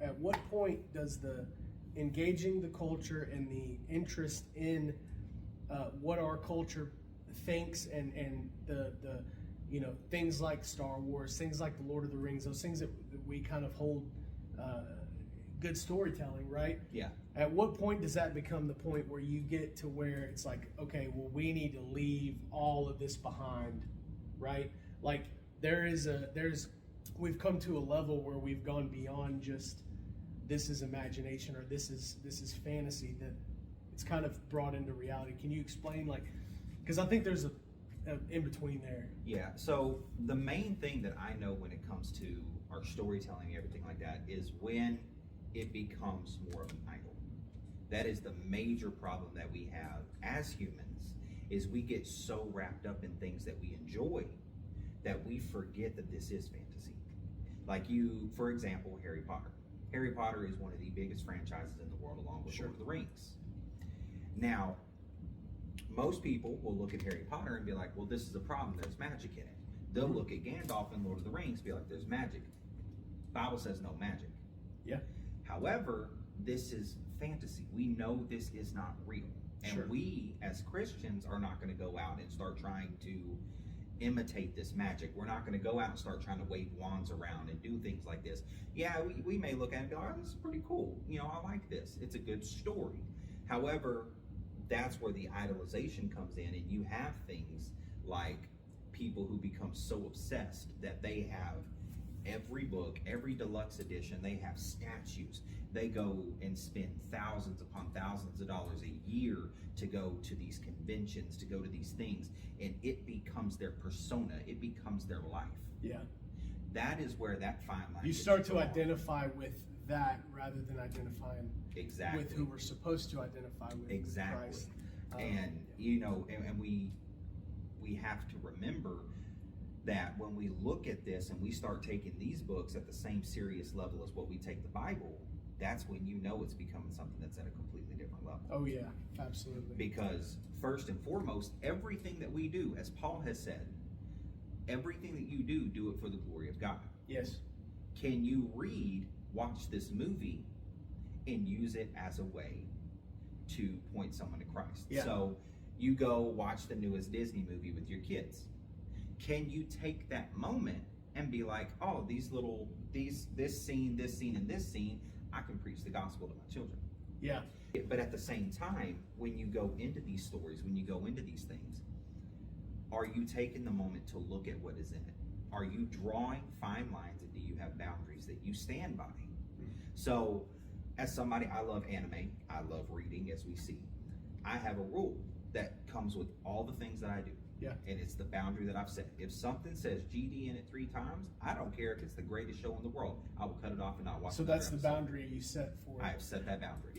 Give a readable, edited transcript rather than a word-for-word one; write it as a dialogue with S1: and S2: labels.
S1: at what point does the engaging the culture and the interest in what our culture thinks and the things like Star Wars, things like the Lord of the Rings, those things that we kind of hold good storytelling, right?
S2: Yeah.
S1: At what point does that become the point where you get to where it's like, okay, well, we need to leave all of this behind, right? Like we've come to a level where we've gone beyond just this is imagination or this is fantasy, that it's kind of brought into reality. Can you explain, like, because I think there's a in between there.
S2: Yeah. So the main thing that I know when it comes to our storytelling and everything like that is when it becomes more of an idol. That is the major problem that we have as humans, is we get so wrapped up in things that we enjoy that we forget that this is fantasy. Like for example, Harry Potter. Harry Potter is one of the biggest franchises in the world, along with Lord of the Rings. Now, most people will look at Harry Potter and be like, well, this is a problem, there's magic in it. They'll look at Gandalf and Lord of the Rings and be like, there's magic. Bible says no magic.
S1: Yeah.
S2: However, this is fantasy. We know this is not real. And we, as Christians, are not going to go out and start trying to imitate this magic. We're not going to go out and start trying to wave wands around and do things like this. Yeah, we may look at it and be like, oh, this is pretty cool. I like this. It's a good story. However, that's where the idolization comes in, and you have things like people who become so obsessed that they have every book, every deluxe edition, they have statues. They go and spend thousands upon thousands of dollars a year to go to these conventions, to go to these things, and it becomes their persona, it becomes their life.
S1: Yeah.
S2: That is where that fine line
S1: you start to identify with that rather than identifying with who we're supposed to identify with.
S2: Exactly.
S1: Christ.
S2: And we have to remember that when we look at this and we start taking these books at the same serious level as what we take the Bible, that's when it's becoming something that's at a completely different level.
S1: Oh yeah, absolutely.
S2: Because first and foremost, everything that we do, as Paul has said, everything that you do it for the glory of God.
S1: Yes.
S2: Can you watch this movie and use it as a way to point someone to Christ?
S1: Yeah.
S2: So you go watch the newest Disney movie with your kids. Can you take that moment and be like, oh, this scene, and this scene, I can preach the gospel to my children.
S1: Yeah.
S2: But at the same time, when you go into these stories, when you go into these things, are you taking the moment to look at what is in it? Are you drawing fine lines, and do you have boundaries that you stand by? So, as somebody, I love anime, I love reading, as we see. I have a rule that comes with all the things that I do.
S1: Yeah.
S2: And it's the boundary that I've set. If something says GD in it 3 times, I don't care if it's the greatest show in the world. I will cut it off and not watch it.
S1: So that's the boundary you set for it.
S2: I have set that boundary.